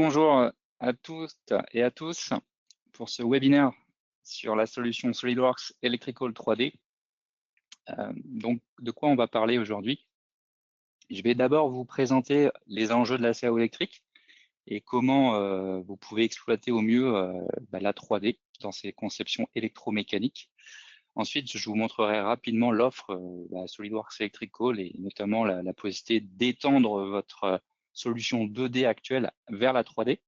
Bonjour à toutes et à tous pour ce webinaire sur la solution SolidWorks Electrical 3D. Donc, de quoi on va parler aujourd'hui? Je vais d'abord vous présenter les enjeux de la CAO électrique et comment vous pouvez exploiter au mieux la 3D dans ses conceptions électromécaniques. Ensuite, je vous montrerai rapidement l'offre SolidWorks Electrical et notamment la possibilité d'étendre votre solution 2D actuelle vers la 3D.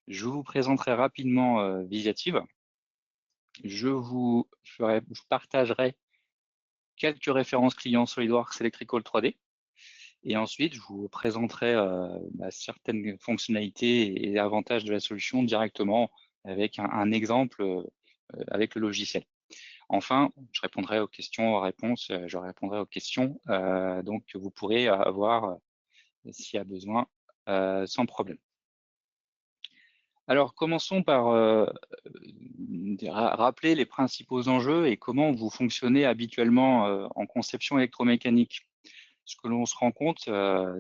Je vous présenterai rapidement Visiative. Je partagerai quelques références clients SolidWorks Electrical 3D. Et ensuite, je vous présenterai certaines fonctionnalités et avantages de la solution directement avec un exemple avec le logiciel. Enfin, je répondrai aux questions-réponses, je répondrai aux questions donc que vous pourrez avoir s'il y a besoin sans problème. Alors, commençons par rappeler les principaux enjeux et comment vous fonctionnez habituellement en conception électromécanique. Ce que l'on se rend compte,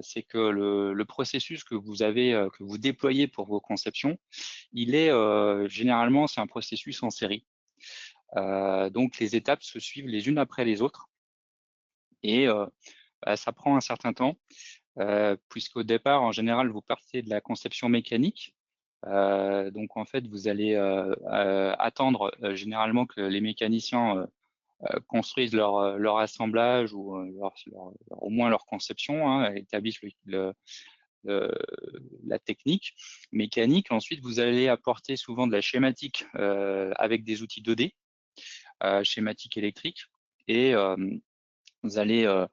c'est que le processus que vous avez, que vous déployez pour vos conceptions, il est généralement, c'est un processus en série. Donc, les étapes se suivent les unes après les autres et ça prend un certain temps, puisqu'au départ, en général, vous partez de la conception mécanique. Donc en fait, vous allez attendre généralement que les mécaniciens construisent leur assemblage ou au moins leur conception, hein, établissent la technique mécanique. Ensuite, vous allez apporter souvent de la schématique avec des outils 2D, schématique électrique, et vous allez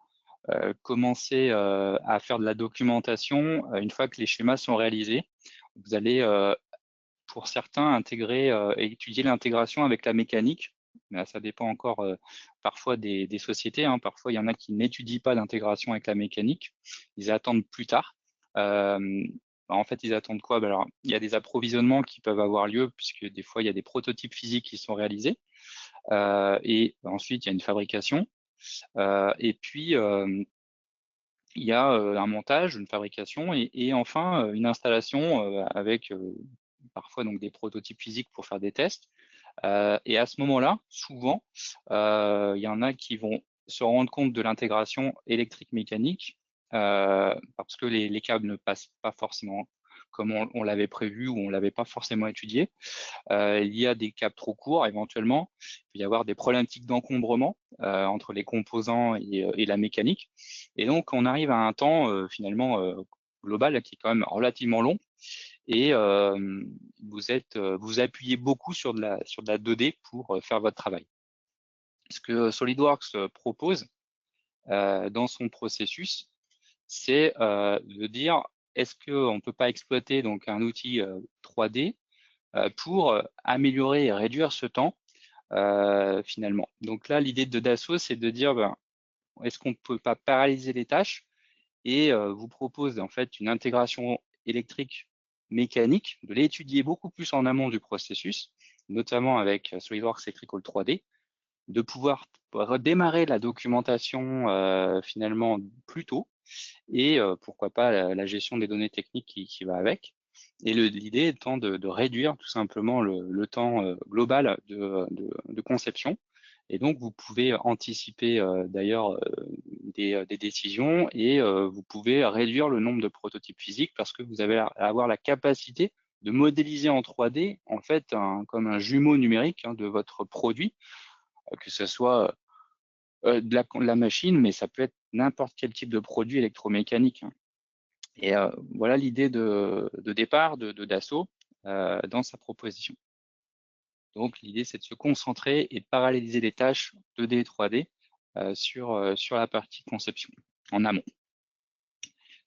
commencer à faire de la documentation une fois que les schémas sont réalisés. Vous allez, pour certains, intégrer et étudier l'intégration avec la mécanique. Mais ça dépend encore parfois des sociétés. Hein. Parfois, il y en a qui n'étudient pas l'intégration avec la mécanique. Ils attendent plus tard. En fait, ils attendent quoi? Alors, il y a des approvisionnements qui peuvent avoir lieu puisque des fois, il y a des prototypes physiques qui sont réalisés. Et ensuite, il y a une fabrication. Et puis, il y a un montage, une fabrication et enfin une installation avec parfois donc des prototypes physiques pour faire des tests. Et à ce moment-là, souvent, il y en a qui vont se rendre compte de l'intégration électrique-mécanique parce que les câbles ne passent pas forcément comme on l'avait prévu ou on l'avait pas forcément étudié. Il y a des câbles trop courts éventuellement. Il peut y avoir des problématiques d'encombrement entre les composants et la mécanique. Et donc, on arrive à un temps finalement global qui est quand même relativement long. Et vous appuyez beaucoup sur de la 2D pour faire votre travail. Ce que SolidWorks propose dans son processus, c'est de dire est-ce qu'on ne peut pas exploiter donc un outil 3D pour améliorer et réduire ce temps finalement. Donc là, l'idée de Dassault, c'est de dire est-ce qu'on ne peut pas paralyser les tâches et vous propose en fait une intégration électrique mécanique, de l'étudier beaucoup plus en amont du processus, notamment avec SolidWorks Electrical 3D, de pouvoir redémarrer la documentation finalement plus tôt et pourquoi pas la gestion des données techniques qui va avec. Et l'idée étant de réduire tout simplement le temps global de conception. Et donc, vous pouvez anticiper d'ailleurs des décisions et vous pouvez réduire le nombre de prototypes physiques parce que vous allez avoir la capacité de modéliser en 3D en fait comme un jumeau numérique hein, de votre produit, que ce soit de la machine, mais ça peut être n'importe quel type de produit électromécanique. Hein. Et voilà l'idée de départ de Dassault dans sa proposition. Donc l'idée, c'est de se concentrer et de paralléliser les tâches 2D et 3D sur la partie conception en amont.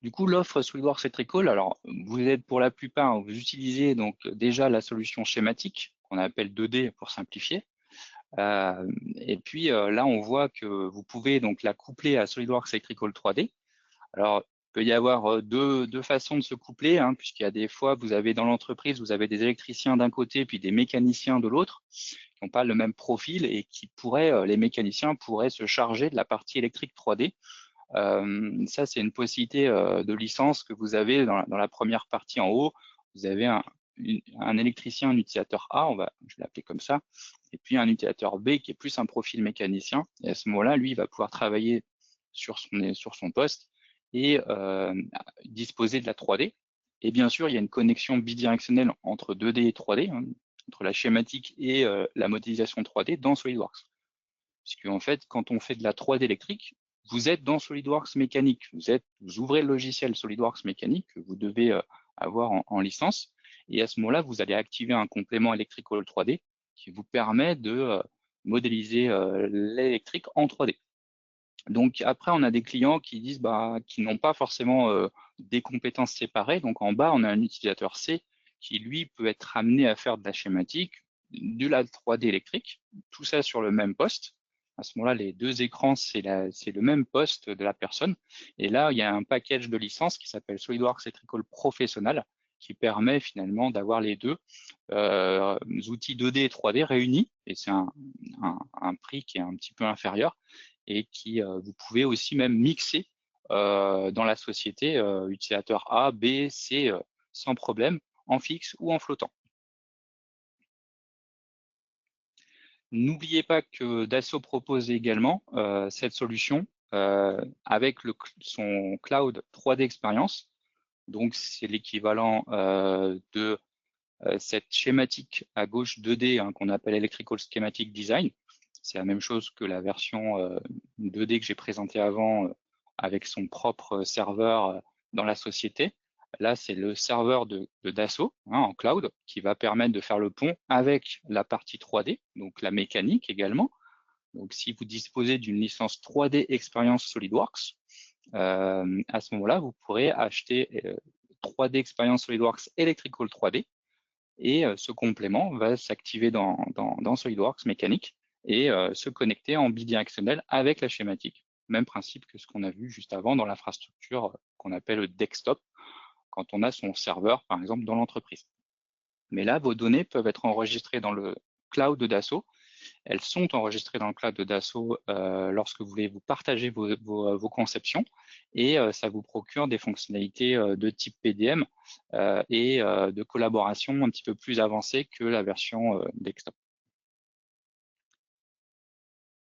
Du coup, l'offre SolidWorks Electrical, alors vous êtes pour la plupart, vous utilisez donc déjà la solution schématique qu'on appelle 2D pour simplifier. Et puis là, on voit que vous pouvez donc la coupler à SolidWorks Electrical 3D. Alors, il peut y avoir deux façons de se coupler, hein, puisqu'il y a des fois, vous avez dans l'entreprise, vous avez des électriciens d'un côté, puis des mécaniciens de l'autre, qui n'ont pas le même profil et qui pourraient, les mécaniciens pourraient se charger de la partie électrique 3D. Ça, c'est une possibilité de licence que vous avez dans la première partie en haut. vous avez un électricien, un utilisateur A, je vais l'appeler comme ça, et puis un utilisateur B qui est plus un profil mécanicien. Et à ce moment-là, lui, il va pouvoir travailler sur son poste et disposer de la 3D. Et bien sûr, il y a une connexion bidirectionnelle entre 2D et 3D, hein, entre la schématique et la modélisation 3D dans SolidWorks. Puisque en fait, quand on fait de la 3D électrique, vous êtes dans SolidWorks mécanique. Vous ouvrez le logiciel SolidWorks mécanique que vous devez avoir en licence. Et à ce moment-là, vous allez activer un complément Electrical 3D qui vous permet de modéliser l'électrique en 3D. Donc après, on a des clients qui disent qui n'ont pas forcément des compétences séparées. Donc en bas, on a un utilisateur C qui, lui, peut être amené à faire de la schématique, de la 3D électrique, tout ça sur le même poste. À ce moment-là, les deux écrans, c'est le même poste de la personne. Et là, il y a un package de licence qui s'appelle SolidWorks Electrical Professional qui permet finalement d'avoir les deux outils 2D et 3D réunis. Et c'est un prix qui est un petit peu inférieur et qui vous pouvez aussi même mixer dans la société utilisateur A, B, C sans problème, en fixe ou en flottant. N'oubliez pas que Dassault propose également cette solution avec son Cloud 3D Experience. Donc, c'est l'équivalent de cette schématique à gauche 2D hein, qu'on appelle Electrical Schematic Design. C'est la même chose que la version 2D que j'ai présentée avant avec son propre serveur dans la société. Là, c'est le serveur de Dassault hein, en cloud qui va permettre de faire le pont avec la partie 3D, donc la mécanique également. Donc, si vous disposez d'une licence 3D Experience SolidWorks, à ce moment-là, vous pourrez acheter 3D Experience SolidWorks Electrical 3D et ce complément va s'activer dans SolidWorks mécanique et se connecter en bidirectionnel avec la schématique. Même principe que ce qu'on a vu juste avant dans l'infrastructure qu'on appelle le desktop, quand on a son serveur, par exemple, dans l'entreprise. Mais là, vos données peuvent être enregistrées dans le cloud de Dassault. Elles sont enregistrées dans le cloud de Dassault lorsque vous voulez vous partager vos conceptions et ça vous procure des fonctionnalités de type PDM et de collaboration un petit peu plus avancées que la version desktop.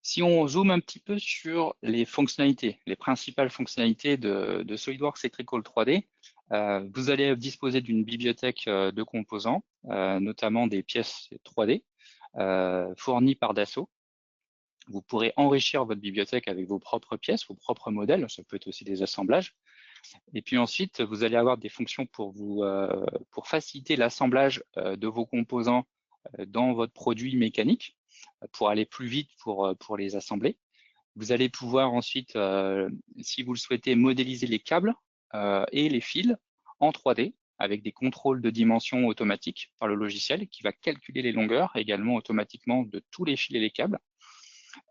Si on zoome un petit peu sur les fonctionnalités, les principales fonctionnalités de SolidWorks Electrical 3D, vous allez disposer d'une bibliothèque de composants, notamment des pièces 3D fournies par Dassault. Vous pourrez enrichir votre bibliothèque avec vos propres pièces, vos propres modèles, ça peut être aussi des assemblages. Et puis ensuite, vous allez avoir des fonctions pour faciliter l'assemblage de vos composants dans votre produit mécanique, pour aller plus vite pour les assembler. Vous allez pouvoir ensuite, si vous le souhaitez, modéliser les câbles et les fils en 3D avec des contrôles de dimension automatiques par le logiciel qui va calculer les longueurs également automatiquement de tous les fils et les câbles.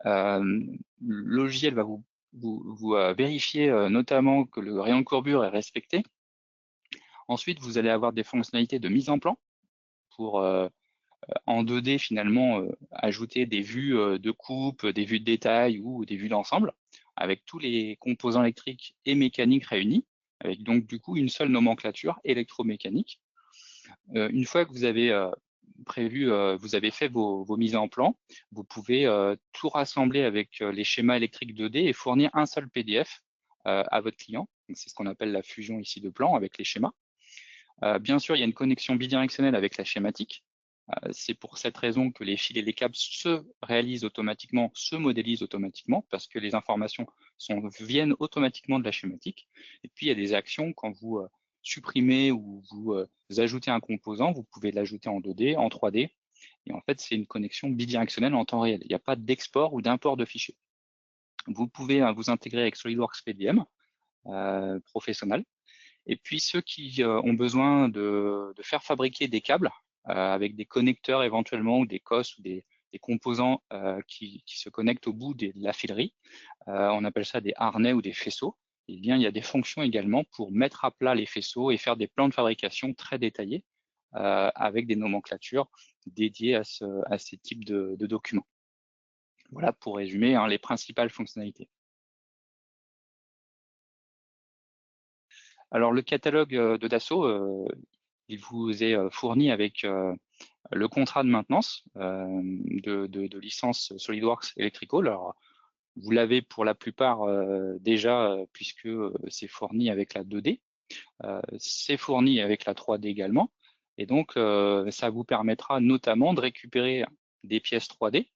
Le logiciel va vous vérifier notamment que le rayon de courbure est respecté. Ensuite, vous allez avoir des fonctionnalités de mise en plan pour en 2D finalement ajouter des vues de coupe, des vues de détail ou des vues d'ensemble avec tous les composants électriques et mécaniques réunis, avec donc du coup une seule nomenclature électromécanique. Une fois que vous avez vous avez fait vos mises en plan, vous pouvez tout rassembler avec les schémas électriques 2D et fournir un seul PDF à votre client. C'est ce qu'on appelle la fusion ici de plans avec les schémas. Bien sûr, il y a une connexion bidirectionnelle avec la schématique. C'est pour cette raison que les fils et les câbles se réalisent automatiquement, se modélisent automatiquement, parce que les informations viennent automatiquement de la schématique. Et puis, il y a des actions, quand vous supprimez ou vous ajoutez un composant, vous pouvez l'ajouter en 2D, en 3D. Et en fait, c'est une connexion bidirectionnelle en temps réel. Il n'y a pas d'export ou d'import de fichiers. Vous pouvez vous intégrer avec SolidWorks PDM professionnel. Et puis, ceux qui ont besoin de faire fabriquer des câbles avec des connecteurs éventuellement ou des COS ou des composants qui se connectent au bout de la filerie, on appelle ça des harnais ou des faisceaux. Eh bien, il y a des fonctions également pour mettre à plat les faisceaux et faire des plans de fabrication très détaillés avec des nomenclatures dédiées à ces types de documents. Voilà pour résumer les principales fonctionnalités. Alors, le catalogue de Dassault, il vous est fourni avec le contrat de maintenance de licence SolidWorks Electrical. Alors, vous l'avez pour la plupart déjà, puisque c'est fourni avec la 2D. C'est fourni avec la 3D également. Et donc, ça vous permettra notamment de récupérer des pièces 3D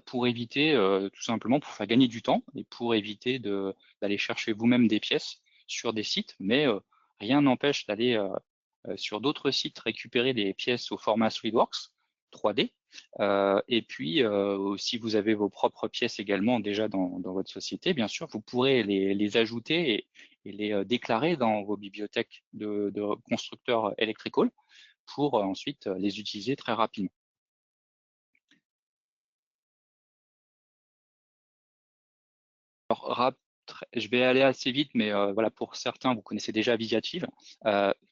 pour éviter, tout simplement, pour faire gagner du temps et pour éviter d'aller chercher vous-même des pièces sur des sites. Mais rien n'empêche d'aller sur d'autres sites récupérer des pièces au format SolidWorks 3D. Et puis, si vous avez vos propres pièces également déjà dans votre société, bien sûr, vous pourrez les ajouter et les déclarer dans vos bibliothèques de constructeurs electrical pour ensuite les utiliser très rapidement. Alors, je vais aller assez vite, mais voilà, pour certains, vous connaissez déjà Visiative.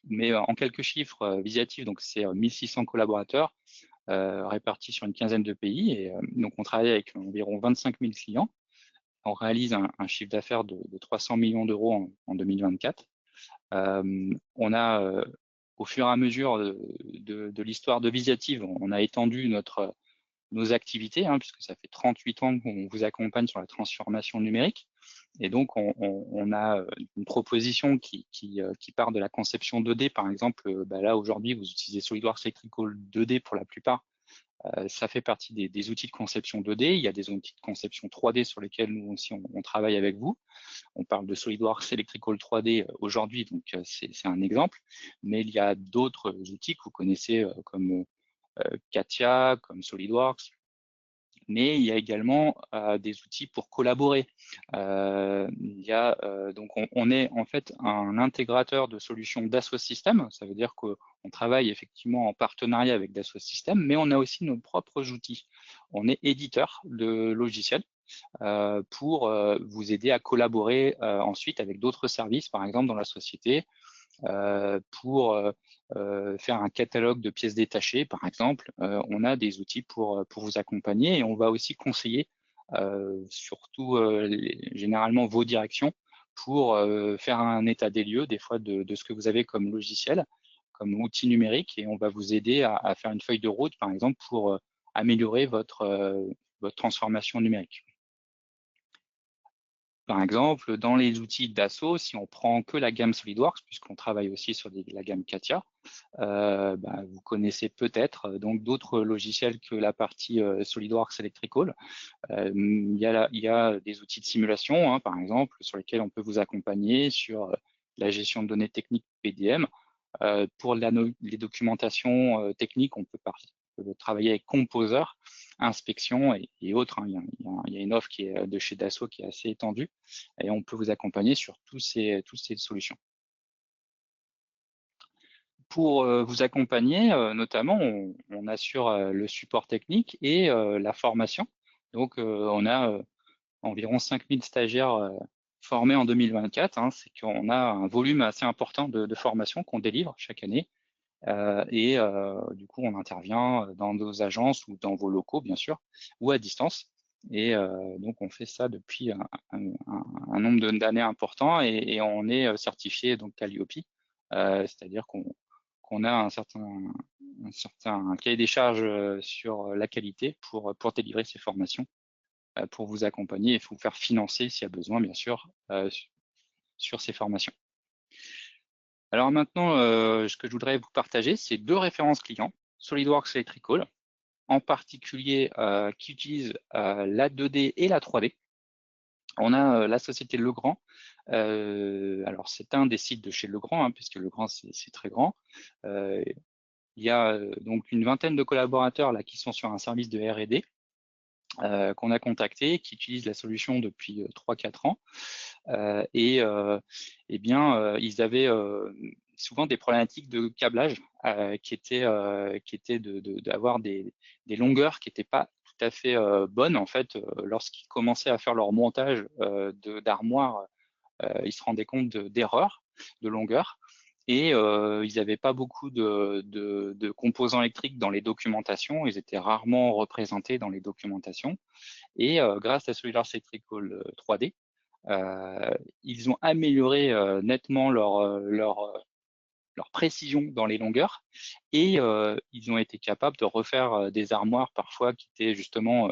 Mais en quelques chiffres, Visiative, donc c'est 1600 collaborateurs répartis sur une quinzaine de pays. Et donc, on travaille avec environ 25 000 clients. On réalise un chiffre d'affaires de 300 millions d'euros en 2024. On a, au fur et à mesure de l'histoire de Visiative, on a étendu nos activités, puisque ça fait 38 ans qu'on vous accompagne sur la transformation numérique. Et donc, on a une proposition qui part de la conception 2D. Par exemple, là, aujourd'hui, vous utilisez SolidWorks Electrical 2D pour la plupart. Ça fait partie des outils de conception 2D. Il y a des outils de conception 3D sur lesquels nous aussi, on travaille avec vous. On parle de SolidWorks Electrical 3D aujourd'hui, donc c'est un exemple. Mais il y a d'autres outils que vous connaissez comme CATIA, comme SolidWorks, mais il y a également des outils pour collaborer. Donc on est en fait un intégrateur de solutions Dassault Systèmes. Ça veut dire qu'on travaille effectivement en partenariat avec Dassault Systèmes, mais on a aussi nos propres outils. On est éditeur de logiciels pour vous aider à collaborer ensuite avec d'autres services, par exemple dans la société, pour faire un catalogue de pièces détachées, par exemple. On a des outils pour vous accompagner et on va aussi conseiller surtout généralement vos directions pour faire un état des lieux des fois de ce que vous avez comme logiciel, comme outil numérique, et on va vous aider à faire une feuille de route, par exemple, pour améliorer votre transformation numérique. Par exemple, dans les outils Dassault, si on prend que la gamme SolidWorks, puisqu'on travaille aussi sur la gamme CATIA, vous connaissez peut-être donc d'autres logiciels que la partie SolidWorks Electrical. Il y a des outils de simulation, par exemple, sur lesquels on peut vous accompagner sur la gestion de données techniques PDM. Pour les documentations techniques, on peut travailler avec Composer, Inspection et autres. Il y a une offre qui est de chez Dassault qui est assez étendue et on peut vous accompagner sur toutes ces solutions. Pour vous accompagner, notamment, on assure le support technique et la formation. Donc, on a environ 5000 stagiaires formés en 2024. C'est qu'on a un volume assez important de formation qu'on délivre chaque année. Du coup, on intervient dans nos agences ou dans vos locaux, bien sûr, ou à distance. Et donc, on fait ça depuis un nombre d'années important et on est certifié donc Calliope, c'est-à-dire qu'on a un certain cahier des charges sur la qualité pour délivrer ces formations, pour vous accompagner et vous faire financer s'il y a besoin, bien sûr, sur ces formations. Alors maintenant, ce que je voudrais vous partager, c'est 2 références clients, SolidWorks Electrical, en particulier qui utilisent la 2D et la 3D. On a la société Legrand. Alors c'est un des sites de chez Legrand, puisque Legrand c'est très grand. Il y a donc une vingtaine de collaborateurs là qui sont sur un service de R&D qu'on a contacté, qui utilisent la solution depuis 3-4 ans. Ils avaient souvent des problématiques de câblage qui étaient d'avoir des longueurs qui n'étaient pas tout à fait bonnes. En fait, lorsqu'ils commençaient à faire leur montage d'armoire, ils se rendaient compte d'erreurs de longueur. Et ils n'avaient pas beaucoup de composants électriques dans les documentations. Ils étaient rarement représentés dans les documentations. Et grâce à SolidWorks Electrical 3D, ils ont amélioré nettement leur précision dans les longueurs, et ils ont été capables de refaire des armoires parfois qui étaient justement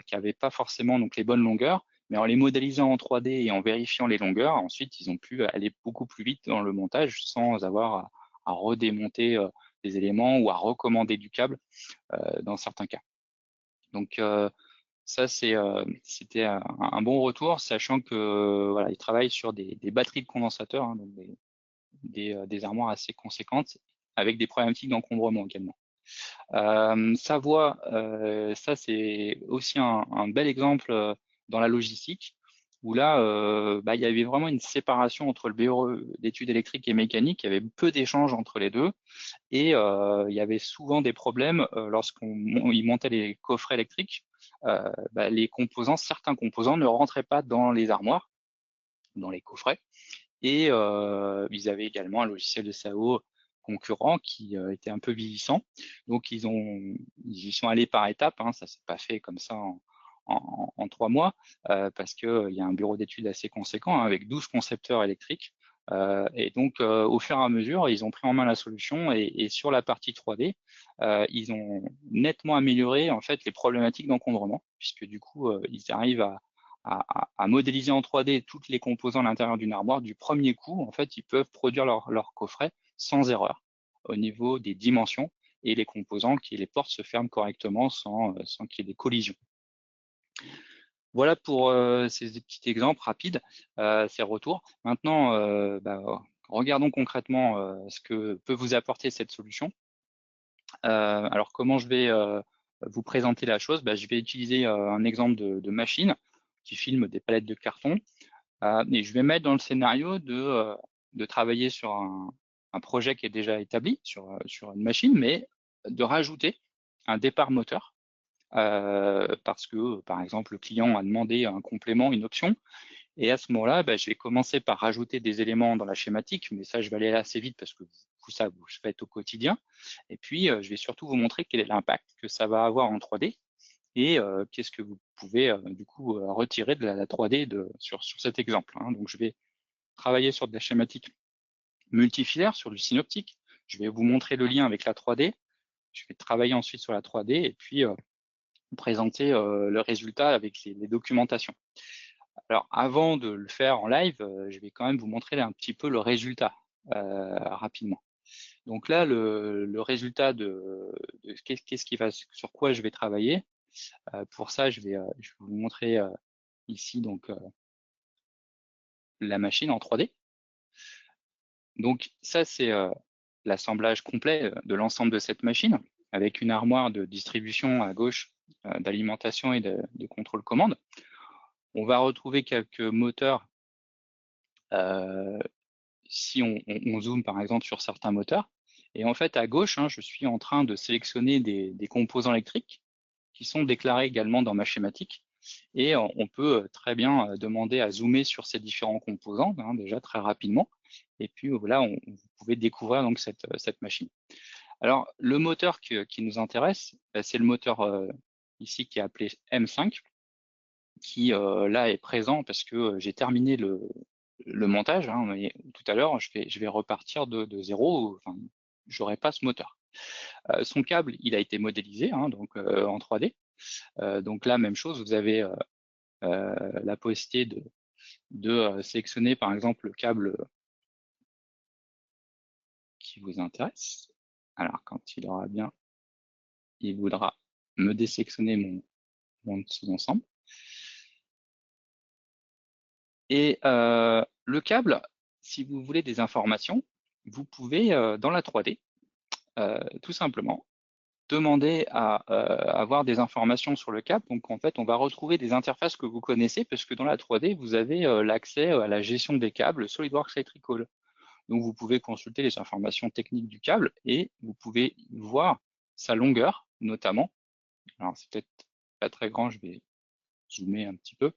qui n'avaient pas forcément donc les bonnes longueurs, mais en les modélisant en 3D et en vérifiant les longueurs, ensuite ils ont pu aller beaucoup plus vite dans le montage sans avoir à redémonter des éléments ou à recommander du câble dans certains cas. Donc ça, c'était un bon retour, sachant que voilà, ils travaillent sur des batteries de condensateurs, hein, donc des armoires assez conséquentes, avec des problématiques d'encombrement également. Savoie, ça c'est aussi un bel exemple dans la logistique, où là, il y avait vraiment une séparation entre le bureau d'études électriques et mécaniques, il y avait peu d'échanges entre les deux, et il y avait souvent des problèmes lorsqu'ils montaient les coffrets électriques. Certains composants ne rentraient pas dans les armoires, dans les coffrets, et ils avaient également un logiciel de SAO concurrent qui était un peu vieillissant. Donc ils y sont allés par étapes, hein, ça s'est pas fait comme ça en 3 mois, parce qu'il y a un bureau d'études assez conséquent, hein, avec 12 concepteurs électriques. Et donc, au fur et à mesure, ils ont pris en main la solution, et sur la partie 3D, ils ont nettement amélioré en fait les problématiques d'encombrement, puisque du coup, ils arrivent à modéliser en 3D toutes les composants à l'intérieur d'une armoire. Du premier coup, en fait, ils peuvent produire leur coffret sans erreur au niveau des dimensions et les composants, les portes se ferment correctement sans qu'il y ait des collisions. Voilà pour ces petits exemples rapides, ces retours. Maintenant, regardons concrètement ce que peut vous apporter cette solution. Alors, comment je vais vous présenter la chose? Je vais utiliser un exemple de machine qui filme des palettes de carton. Et je vais mettre dans le scénario de travailler sur un projet qui est déjà établi sur une machine, mais de rajouter un départ moteur parce que, par exemple, le client a demandé un complément, une option. Et à ce moment-là, je vais commencer par rajouter des éléments dans la schématique, mais ça, je vais aller assez vite parce que ça, vous le faites au quotidien. Et puis, je vais surtout vous montrer quel est l'impact que ça va avoir en 3D et qu'est-ce que vous pouvez du coup retirer de la 3D sur cet exemple, hein. Donc, je vais travailler sur de la schématique multifilaire, sur du synoptique. Je vais vous montrer le lien avec la 3D. Je vais travailler ensuite sur la 3D et puis présenter le résultat avec les documentations. Alors, avant de le faire en live, je vais quand même vous montrer un petit peu le résultat rapidement. Donc là, le résultat qu'est-ce qui va, sur quoi je vais travailler. Pour ça, je vais vous montrer ici donc la machine en 3D. Donc ça, c'est l'assemblage complet de l'ensemble de cette machine, avec une armoire de distribution à gauche, d'alimentation et de contrôle commande. On va retrouver quelques moteurs si on zoome par exemple sur certains moteurs. Et en fait, à gauche, hein, je suis en train de sélectionner des composants électriques qui sont déclarés également dans ma schématique. Et on peut très bien demander à zoomer sur ces différents composants, hein, déjà très rapidement. Et puis voilà, vous pouvez découvrir donc cette machine. Alors, le moteur qui nous intéresse, c'est le moteur ici qui est appelé M5, qui là est présent parce que j'ai terminé le montage, hein, mais tout à l'heure, je vais repartir de zéro, enfin, j'aurai pas ce moteur. Son câble, il a été modélisé, hein, donc en 3D. Donc là, même chose, vous avez la possibilité de sélectionner par exemple le câble qui vous intéresse. Alors, quand il aura bien, il voudra me désélectionner mon sous-ensemble. Et le câble, si vous voulez des informations, vous pouvez, dans la 3D, tout simplement, demander à avoir des informations sur le câble. Donc, en fait, on va retrouver des interfaces que vous connaissez, parce que dans la 3D, vous avez l'accès à la gestion des câbles SolidWorks Electrical. Donc, vous pouvez consulter les informations techniques du câble et vous pouvez voir sa longueur, notamment. Alors, c'est peut-être pas très grand, je vais zoomer un petit peu.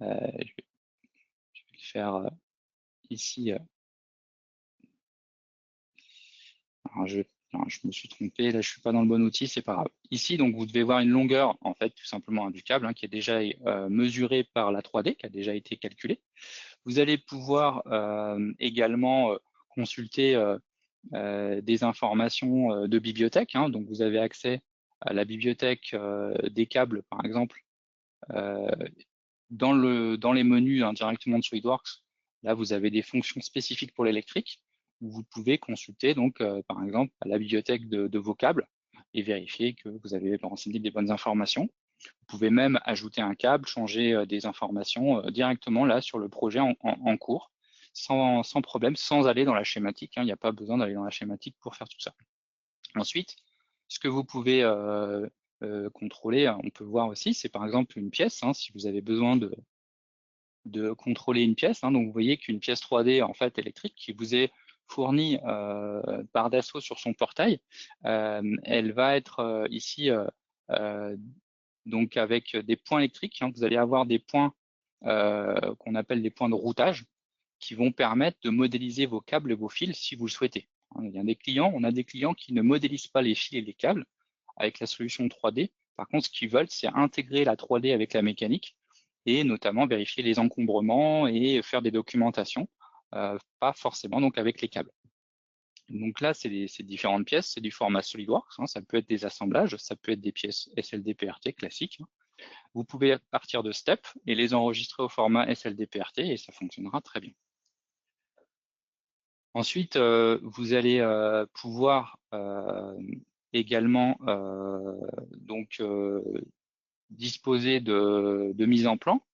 Je vais le faire ici. Alors, je me suis trompé, là je suis pas dans le bon outil, c'est pas grave. Ici, donc vous devez voir une longueur, en fait, tout simplement, hein, du câble, hein, qui est déjà mesurée par la 3D, qui a déjà été calculée. Vous allez pouvoir également consulter des informations de bibliothèque. Hein. Donc, vous avez accès à la bibliothèque des câbles, par exemple, dans les menus directement de SolidWorks. Là, vous avez des fonctions spécifiques pour l'électrique. Vous pouvez consulter, donc, par exemple, la bibliothèque de vos câbles et vérifier que vous avez renseigné des bonnes informations. Vous pouvez même ajouter un câble, changer des informations directement là sur le projet en cours, sans problème, sans aller dans la schématique. Hein. Il n'y a pas besoin d'aller dans la schématique pour faire tout ça. Ensuite, ce que vous pouvez contrôler, on peut voir aussi, c'est par exemple une pièce. Hein, si vous avez besoin de contrôler une pièce, hein, donc vous voyez qu'une pièce 3D en fait électrique qui vous est fournie par Dassault sur son portail, elle va être ici donc avec des points électriques. Hein, vous allez avoir des points qu'on appelle des points de routage qui vont permettre de modéliser vos câbles et vos fils si vous le souhaitez. Il y a des clients, on a des clients qui ne modélisent pas les fils et les câbles avec la solution 3D. Par contre, ce qu'ils veulent, c'est intégrer la 3D avec la mécanique et notamment vérifier les encombrements et faire des documentations, pas forcément donc avec les câbles. Donc là, c'est différentes pièces, c'est du format SolidWorks, hein, ça peut être des assemblages, ça peut être des pièces SLD-PRT classiques. Hein. Vous pouvez partir de STEP et les enregistrer au format SLD-PRT et ça fonctionnera très bien. Ensuite, vous allez pouvoir également donc disposer de mise en plan.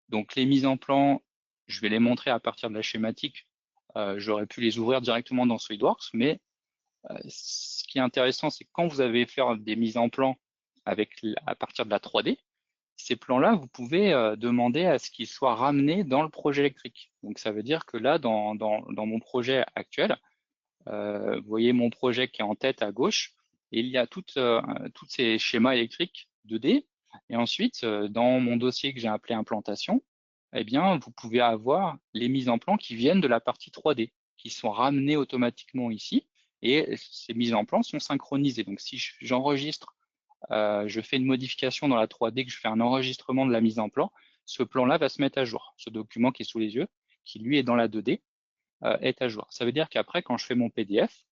Donc les mises en plan, je vais les montrer à partir de la schématique. J'aurais pu les ouvrir directement dans SolidWorks, mais ce qui est intéressant, c'est quand vous avez fait des mises en plan à partir de la 3D, ces plans-là, vous pouvez demander à ce qu'ils soient ramenés dans le projet électrique. Donc ça veut dire que là, dans mon projet actuel, vous voyez mon projet qui est en tête à gauche, et il y a tous ces schémas électriques 2D. Et ensuite, dans mon dossier que j'ai appelé implantation, eh bien, vous pouvez avoir les mises en plan qui viennent de la partie 3D, qui sont ramenées automatiquement ici. Et ces mises en plan sont synchronisées. Donc, si j'enregistre, je fais une modification dans la 3D, que je fais un enregistrement de la mise en plan, ce plan-là va se mettre à jour. Ce document qui est sous les yeux, qui lui est dans la 2D, est à jour. Ça veut dire qu'après, quand je fais mon PDF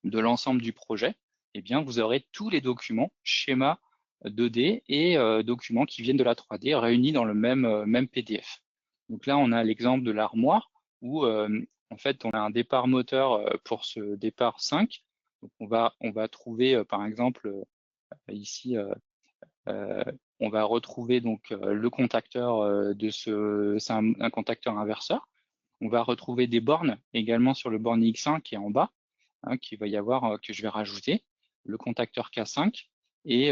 de l'ensemble du projet, eh bien, vous aurez tous les documents, schémas 2D et documents qui viennent de la 3D réunis dans le même PDF. Donc là, on a l'exemple de l'armoire où en fait, on a un départ moteur pour ce départ 5. Donc on va trouver par exemple ici, on va retrouver donc le contacteur c'est un contacteur inverseur. On va retrouver des bornes également sur le borne X1 qui est en bas, hein, qu'il va y avoir, que je vais rajouter, le contacteur K5 et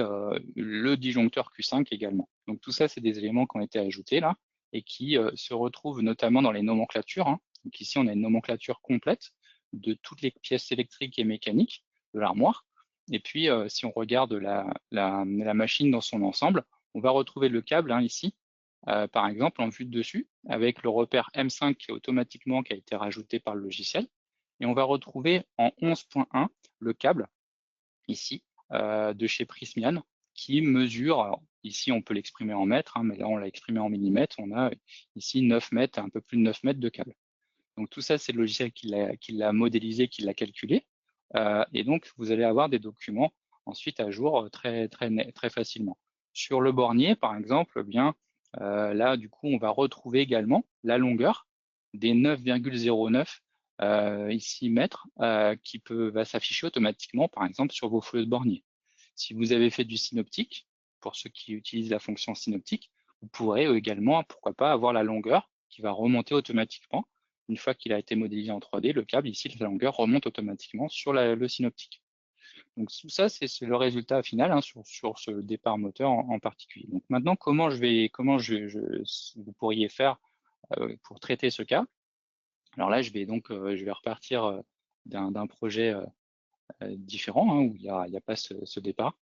le disjoncteur Q5 également. Donc tout ça, c'est des éléments qui ont été ajoutés là et qui se retrouvent notamment dans les nomenclatures. Hein. Donc ici, on a une nomenclature complète de toutes les pièces électriques et mécaniques de l'armoire. Et puis, si on regarde la machine dans son ensemble, on va retrouver le câble hein, ici, par exemple, en vue de dessus, avec le repère M5 qui a été rajouté par le logiciel. Et on va retrouver en 11.1 le câble, ici, de chez Prismian, qui mesure, alors, ici on peut l'exprimer en mètres, hein, mais là on l'a exprimé en millimètres, on a ici 9 mètres, un peu plus de 9 mètres de câble. Donc tout ça, c'est le logiciel qui l'a modélisé, qui l'a calculé. Et donc, vous allez avoir des documents ensuite à jour très facilement. Sur le bornier, par exemple, eh bien, là, du coup, on va retrouver également la longueur des 9,09 ici mètres qui va s'afficher automatiquement, par exemple, sur vos flux de bornier. Si vous avez fait du synoptique, pour ceux qui utilisent la fonction synoptique, vous pourrez également, pourquoi pas, avoir la longueur qui va remonter automatiquement. Une fois qu'il a été modélisé en 3D, le câble ici, la longueur remonte automatiquement sur le synoptique. Donc tout ça, c'est le résultat final hein, sur ce départ moteur en particulier. Donc maintenant, comment vous pourriez faire pour traiter ce cas? Alors là, je vais repartir d'un projet différent hein, où il n'y a pas ce départ.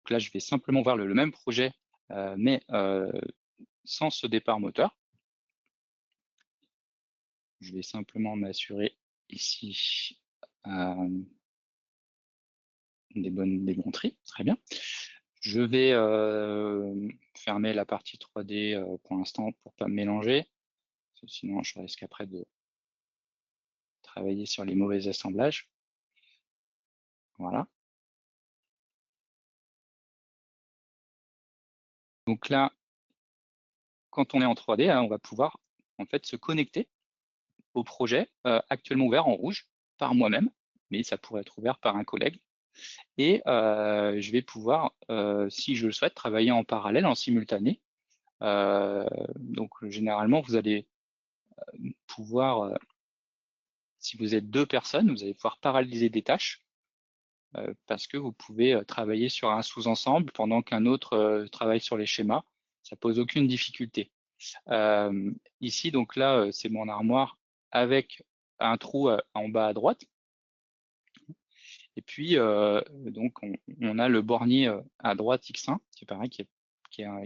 Donc là, je vais simplement voir le même projet, mais sans ce départ moteur. Je vais simplement m'assurer ici des bons tris, très bien. Je vais fermer la partie 3D pour l'instant pour pas me mélanger, sinon je risque après de travailler sur les mauvais assemblages. Voilà. Donc là, quand on est en 3D, hein, on va pouvoir en fait se connecter au projet actuellement ouvert en rouge par moi-même, mais ça pourrait être ouvert par un collègue. Et je vais pouvoir, si je le souhaite, travailler en parallèle, en simultané. Donc généralement, vous allez pouvoir, si vous êtes 2 personnes, vous allez pouvoir paralléliser des tâches parce que vous pouvez travailler sur un sous-ensemble pendant qu'un autre travaille sur les schémas. Ça pose aucune difficulté. Ici, donc là, c'est mon armoire avec un trou en bas à droite. Et puis, donc, on a le bornier à droite X1, qui est pareil, qui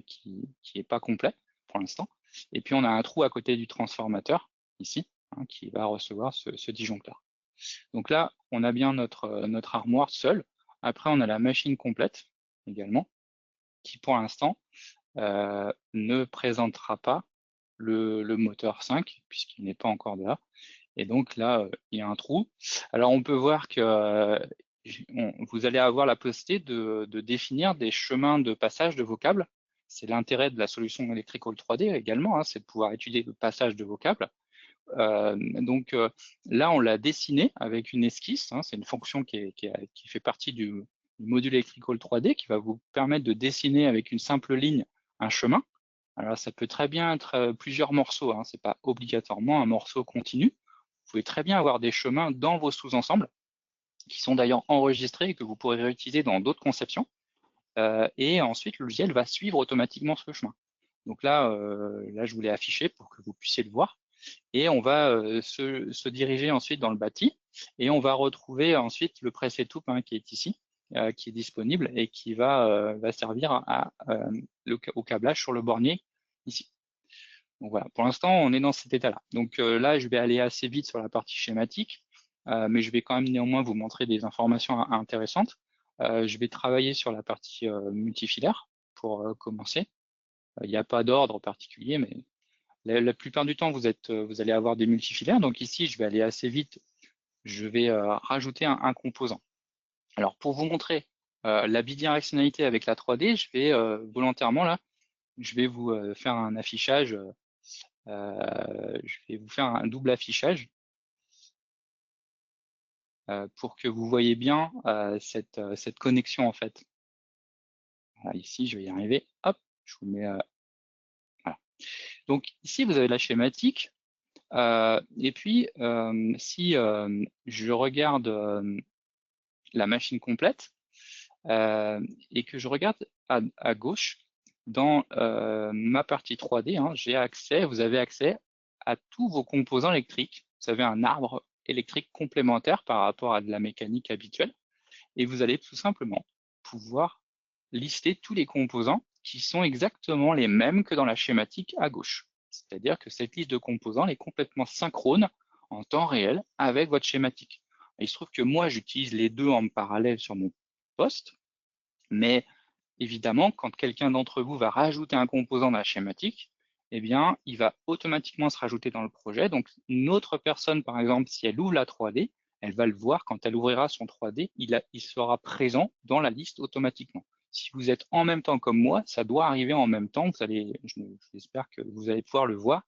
est pas complet pour l'instant. Et puis, on a un trou à côté du transformateur, ici, hein, qui va recevoir ce disjoncteur. Donc là, on a bien notre armoire seule. Après, on a la machine complète également, qui pour l'instant ne présentera pas le moteur 5, puisqu'il n'est pas encore là. Et donc là, il y a un trou. Alors on peut voir que vous allez avoir la possibilité de définir des chemins de passage de vos câbles. C'est l'intérêt de la solution Electrical 3D également, hein, c'est de pouvoir étudier le passage de vos câbles. Donc là, on l'a dessiné avec une esquisse. Hein, c'est une fonction qui fait partie du module Electrical 3D qui va vous permettre de dessiner avec une simple ligne un chemin. Alors ça peut très bien être plusieurs morceaux, hein, c'est pas obligatoirement un morceau continu. Vous pouvez très bien avoir des chemins dans vos sous-ensembles qui sont d'ailleurs enregistrés et que vous pourrez réutiliser dans d'autres conceptions. Et ensuite, le logiciel va suivre automatiquement ce chemin. Donc là, je vous l'ai affiché pour que vous puissiez le voir. Et on va se diriger ensuite dans le bâti et on va retrouver ensuite le press et toupe, hein, qui est ici, qui est disponible et qui va servir au câblage sur le bornier ici. Donc voilà, pour l'instant, on est dans cet état-là. Donc là, je vais aller assez vite sur la partie schématique, mais je vais quand même néanmoins vous montrer des informations intéressantes. Je vais travailler sur la partie multifilaire pour commencer. Il n'y a pas d'ordre particulier, mais la plupart du temps, vous allez avoir des multifilaires. Donc ici, je vais aller assez vite. Je vais rajouter un composant. Alors pour vous montrer la bidirectionnalité avec la 3D, je vais volontairement là, je vais vous faire un affichage. Je vais vous faire un double affichage pour que vous voyez bien cette connexion en fait. Voilà, ici, je vais y arriver. Hop, je vous mets. Voilà. Donc ici, vous avez la schématique. Et puis, si je regarde la machine complète et que je regarde à gauche, dans ma partie 3D, hein, vous avez accès à tous vos composants électriques. Vous avez un arbre électrique complémentaire par rapport à de la mécanique habituelle. Et vous allez tout simplement pouvoir lister tous les composants qui sont exactement les mêmes que dans la schématique à gauche. C'est-à-dire que cette liste de composants est complètement synchrone en temps réel avec votre schématique. Et il se trouve que moi, j'utilise les deux en parallèle sur mon poste, mais évidemment, quand quelqu'un d'entre vous va rajouter un composant dans la schématique, eh bien, il va automatiquement se rajouter dans le projet. Donc, une autre personne, par exemple, si elle ouvre la 3D, elle va le voir quand elle ouvrira son 3D, il sera présent dans la liste automatiquement. Si vous êtes en même temps comme moi, ça doit arriver en même temps. J'espère que vous allez pouvoir le voir.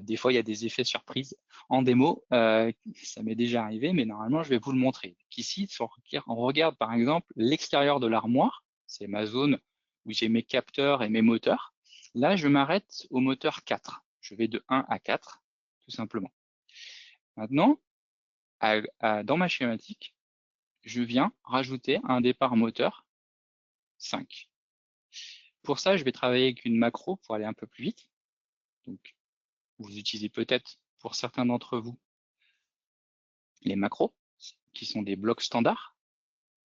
Des fois, il y a des effets surprises en démo. Ça m'est déjà arrivé, mais normalement, je vais vous le montrer. Ici, on regarde par exemple l'extérieur de l'armoire. C'est ma zone où j'ai mes capteurs et mes moteurs. Là, je m'arrête au moteur 4. Je vais de 1 à 4, tout simplement. Maintenant, dans ma schématique, je viens rajouter un départ moteur 5. Pour ça, je vais travailler avec une macro pour aller un peu plus vite. Donc, vous utilisez peut-être, pour certains d'entre vous, les macros, qui sont des blocs standards,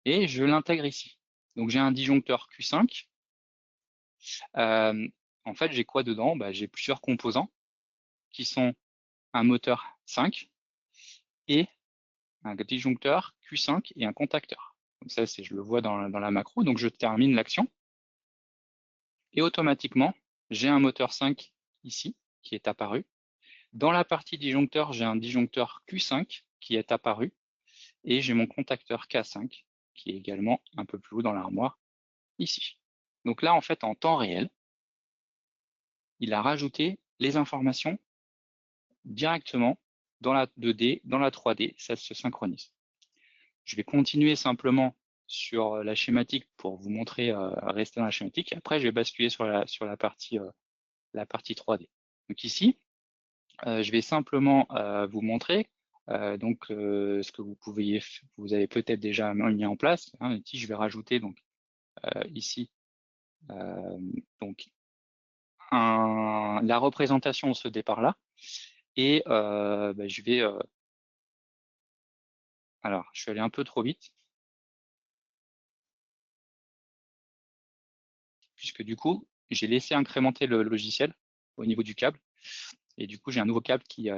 et je l'intègre ici. Donc j'ai un disjoncteur Q5. En fait, j'ai quoi dedans? J'ai plusieurs composants qui sont un moteur 5 et un disjoncteur Q5 et un contacteur. Donc ça, je le vois dans la macro. Donc je termine l'action. Et automatiquement, j'ai un moteur 5 ici qui est apparu. Dans la partie disjoncteur, j'ai un disjoncteur Q5 qui est apparu. Et j'ai mon contacteur K5 qui est également un peu plus haut dans l'armoire ici. Donc là, en fait, en temps réel, il a rajouté les informations directement dans la 2D, dans la 3D, ça se synchronise. Je vais continuer simplement sur la schématique pour vous montrer rester dans la schématique. Et après, je vais basculer sur la partie 3D. Donc ici, je vais simplement vous montrer ce que vous avez peut-être déjà mis en place. Hein. Ici, je vais rajouter donc ici donc la représentation de ce départ-là. Et je vais alors, je suis allé un peu trop vite, puisque du coup, j'ai laissé incrémenter le logiciel au niveau du câble. Et du coup, j'ai un nouveau câble qui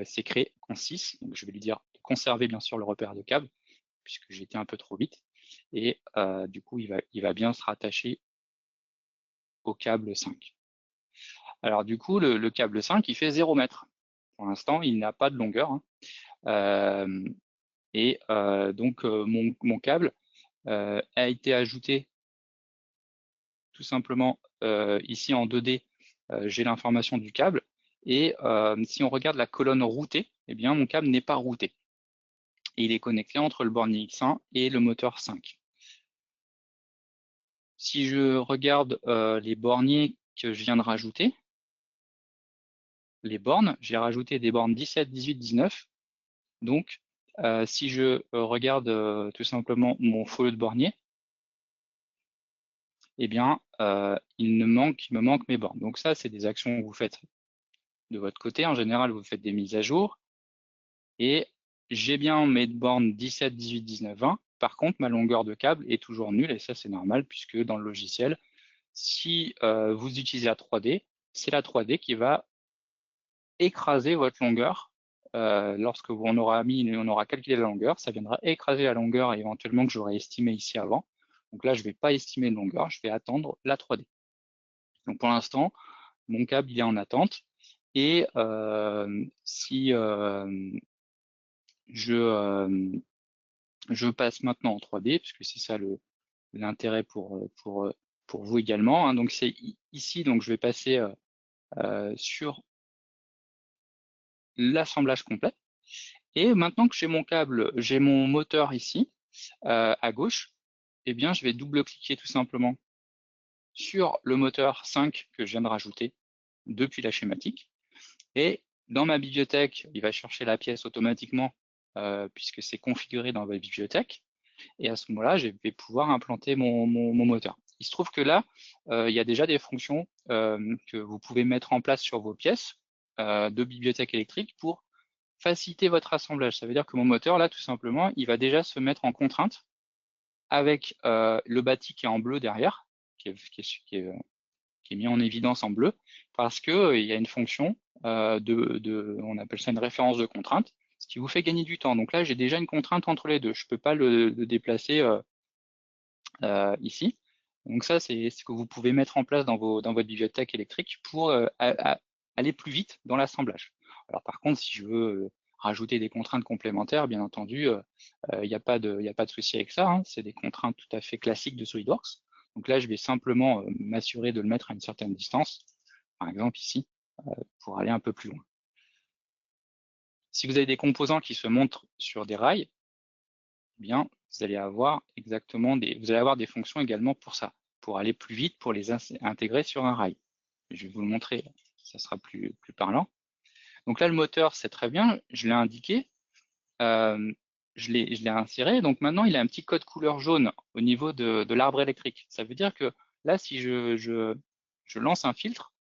s'est créé en 6. Donc, je vais lui dire de conserver bien sûr le repère de câble, puisque j'ai été un peu trop vite. Et du coup, il va bien se rattacher au câble 5. Alors du coup, le câble 5, il fait 0 mètre. Pour l'instant, il n'a pas de longueur. Hein. Donc, mon câble a été ajouté tout simplement ici en 2D. J'ai l'information du câble. Et si on regarde la colonne routée, eh bien, mon câble n'est pas routé. Et il est connecté entre le bornier X1 et le moteur 5. Si je regarde les borniers que je viens de rajouter, les bornes, j'ai rajouté des bornes 17, 18, 19. Donc, si je regarde tout simplement mon folio de bornier, eh bien, il me manque mes bornes. Donc ça, c'est des actions que vous faites de votre côté. En général, vous faites des mises à jour. Et j'ai bien mes bornes 17, 18, 19, 20. Par contre, ma longueur de câble est toujours nulle. Et ça, c'est normal, puisque dans le logiciel, si vous utilisez la 3D, c'est la 3D qui va écraser votre longueur. Lorsque on aura calculé la longueur, ça viendra écraser la longueur éventuellement que j'aurais estimé ici avant. Donc là, je ne vais pas estimer de longueur, je vais attendre la 3D. Donc pour l'instant, mon câble il est en attente. Et si je passe maintenant en 3D, puisque c'est ça l'intérêt pour vous également. Hein. Donc c'est ici, donc je vais passer sur l'assemblage complet. Et maintenant que j'ai mon câble, j'ai mon moteur ici à gauche, eh bien je vais double-cliquer tout simplement sur le moteur 5 que je viens de rajouter depuis la schématique. Et dans ma bibliothèque, il va chercher la pièce automatiquement puisque c'est configuré dans votre bibliothèque. Et à ce moment-là, je vais pouvoir implanter mon moteur. Il se trouve que là, il y a déjà des fonctions que vous pouvez mettre en place sur vos pièces de bibliothèque électrique pour faciliter votre assemblage. Ça veut dire que mon moteur, là, tout simplement, il va déjà se mettre en contrainte avec le bâti qui est en bleu derrière, qui est mis en évidence en bleu, parce que il y a une fonction on appelle ça une référence de contrainte, ce qui vous fait gagner du temps. Donc là, j'ai déjà une contrainte entre les deux. Je peux pas le déplacer ici. Donc ça, c'est ce que vous pouvez mettre en place dans votre bibliothèque électrique pour aller plus vite dans l'assemblage. Alors par contre, si je veux rajouter des contraintes complémentaires, bien entendu, il n'y a pas de souci avec ça. Hein. C'est des contraintes tout à fait classiques de SolidWorks. Donc là, je vais simplement m'assurer de le mettre à une certaine distance, par exemple ici, pour aller un peu plus loin. Si vous avez des composants qui se montrent sur des rails, eh bien, vous allez avoir des fonctions également pour ça, pour aller plus vite, pour les intégrer sur un rail. Je vais vous le montrer, ça sera plus parlant. Donc là, le moteur, c'est très bien, je l'ai indiqué, je l'ai inséré. Donc maintenant, il a un petit code couleur jaune au niveau de l'arbre électrique. Ça veut dire que là, si je lance un filtre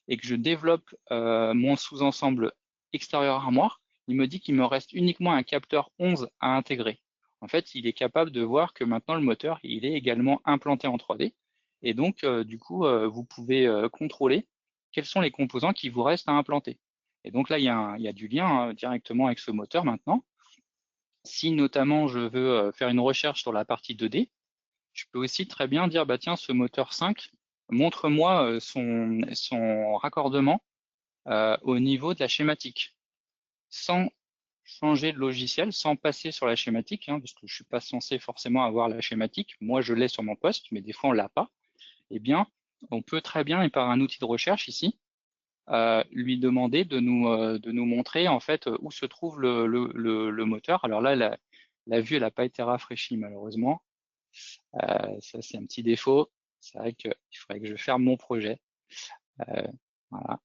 et que je développe mon sous-ensemble extérieur armoire, il me dit qu'il me reste uniquement un capteur 11 à intégrer. En fait, il est capable de voir que maintenant le moteur, il est également implanté en 3D. Et donc, du coup, vous pouvez contrôler quels sont les composants qui vous restent à implanter. Et donc là, il y a du lien directement avec ce moteur maintenant. Si notamment je veux faire une recherche sur la partie 2D, je peux aussi très bien dire, bah tiens, ce moteur 5, montre-moi son raccordement au niveau de la schématique, sans changer de logiciel, sans passer sur la schématique, hein, parce que je suis pas censé forcément avoir la schématique. Moi, je l'ai sur mon poste, mais des fois, on l'a pas. Eh bien, on peut très bien, et par un outil de recherche ici, lui demander de nous montrer en fait où se trouve le moteur. Alors là, la vue, elle n'a pas été rafraîchie malheureusement. Ça, c'est un petit défaut. C'est vrai qu'il faudrait que je ferme mon projet. Voilà.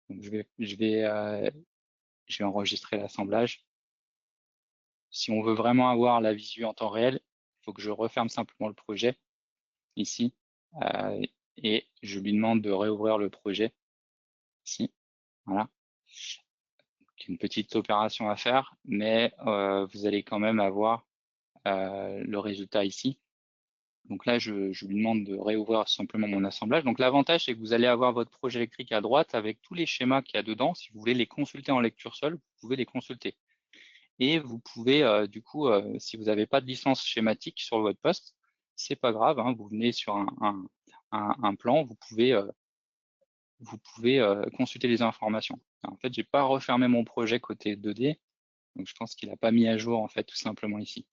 Donc, je vais enregistrer l'assemblage. Si on veut vraiment avoir la visu en temps réel, il faut que je referme simplement le projet ici et je lui demande de réouvrir le projet ici. Voilà. Une petite opération à faire, mais vous allez quand même avoir le résultat ici. Donc là, je lui demande de réouvrir simplement mon assemblage. Donc l'avantage, c'est que vous allez avoir votre projet électrique à droite avec tous les schémas qu'il y a dedans. Si vous voulez les consulter en lecture seule, vous pouvez les consulter. Et vous pouvez, du coup, si vous n'avez pas de licence schématique sur votre poste, c'est pas grave, hein, vous venez sur un plan, vous pouvez consulter les informations. En fait, j'ai pas refermé mon projet côté 2D, donc je pense qu'il n'a pas mis à jour en fait tout simplement ici.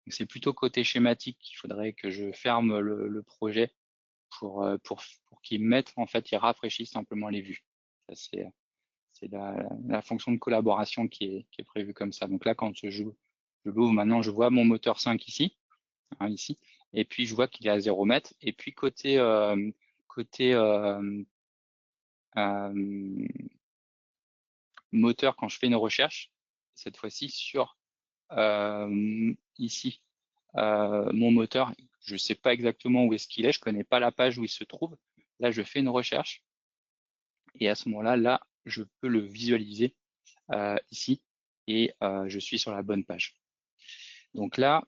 C'est plutôt côté schématique qu'il faudrait que je ferme le projet pour qu'il mette en fait, il rafraîchisse simplement les vues. C'est la fonction de collaboration qui est prévue comme ça. Donc là, quand je l'ouvre maintenant, je vois mon moteur 5 ici, hein, ici, et puis je vois qu'il est à 0 mètre. Et puis côté moteur, quand je fais une recherche, cette fois-ci sur ici, mon moteur, je ne sais pas exactement où est-ce qu'il est, je ne connais pas la page où il se trouve. Là, je fais une recherche et à ce moment-là, là, je peux le visualiser ici et je suis sur la bonne page. Donc là,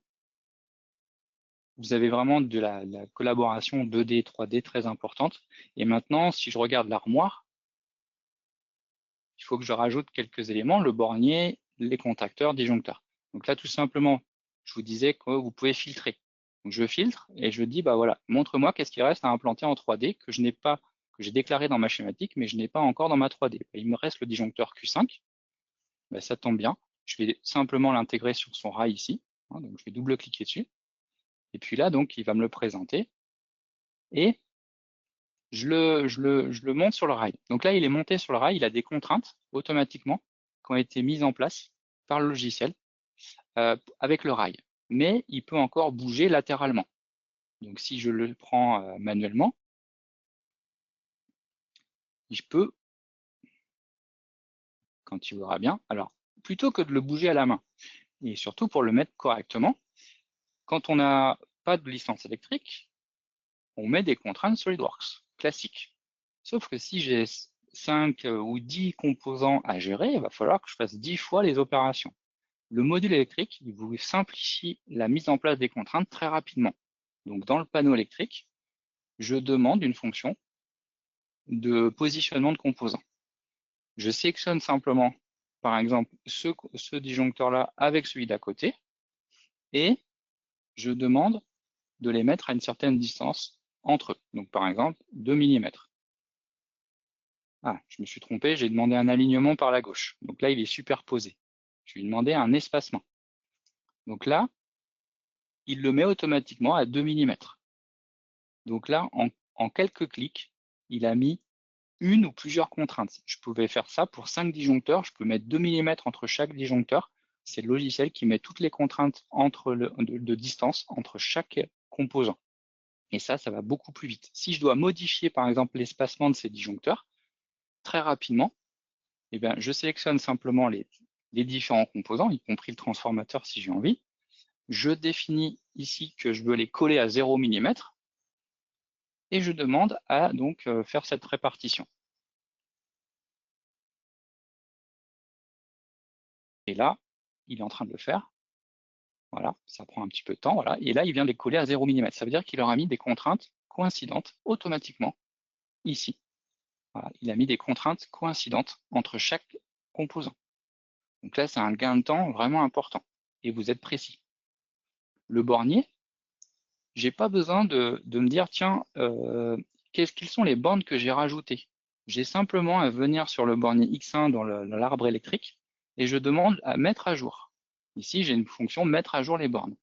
vous avez vraiment de la collaboration 2D, 3D très importante. Et maintenant, si je regarde l'armoire, il faut que je rajoute quelques éléments, le bornier, les contacteurs, disjoncteurs. Donc là, tout simplement, je vous disais que vous pouvez filtrer. Donc je filtre et je dis, bah voilà, montre-moi qu'est-ce qui reste à implanter en 3D que je n'ai pas, que j'ai déclaré dans ma schématique, mais je n'ai pas encore dans ma 3D. Il me reste le disjoncteur Q5. Ben, ça tombe bien. Je vais simplement l'intégrer sur son rail ici. Hein, donc je vais double-cliquer dessus. Et puis là, donc, il va me le présenter. Et je le monte sur le rail. Donc là, il est monté sur le rail. Il a des contraintes automatiquement qui ont été mises en place par le logiciel avec le rail. Mais il peut encore bouger latéralement. Donc si je le prends manuellement, je peux, quand il voudra bien, alors plutôt que de le bouger à la main, et surtout pour le mettre correctement, quand on n'a pas de licence électrique, on met des contraintes SolidWorks classiques. Sauf que si j'ai 5 ou 10 composants à gérer, il va falloir que je fasse 10 fois les opérations. Le module électrique, il vous simplifie la mise en place des contraintes très rapidement. Donc dans le panneau électrique, je demande une fonction de positionnement de composants. Je sélectionne simplement, par exemple, ce disjoncteur-là avec celui d'à côté, et je demande de les mettre à une certaine distance entre eux. Donc par exemple, 2 mm. Ah, je me suis trompé, j'ai demandé un alignement par la gauche. Donc là, il est superposé. Je lui ai demandé un espacement. Donc là, il le met automatiquement à 2 mm. Donc là, en quelques clics, il a mis une ou plusieurs contraintes. Je pouvais faire ça pour 5 disjoncteurs. Je peux mettre 2 mm entre chaque disjoncteur. C'est le logiciel qui met toutes les contraintes de distance entre chaque composant. Et ça va beaucoup plus vite. Si je dois modifier, par exemple, l'espacement de ces disjoncteurs, très rapidement, eh bien, je sélectionne simplement les différents composants, y compris le transformateur si j'ai envie. Je définis ici que je veux les coller à 0 mm et je demande à donc faire cette répartition. Et là, il est en train de le faire. Voilà, ça prend un petit peu de temps. Voilà. Et là, il vient de les coller à 0 mm. Ça veut dire qu'il leur a mis des contraintes coïncidentes automatiquement ici. Voilà. Il a mis des contraintes coïncidentes entre chaque composant. Donc là, c'est un gain de temps vraiment important. et vous êtes précis. Le bornier, j'ai pas besoin de me dire, tiens, quelles sont les bornes que j'ai rajoutées. J'ai simplement à venir sur le bornier X1 dans l'arbre électrique et je demande à mettre à jour. Ici, j'ai une fonction mettre à jour les bornes.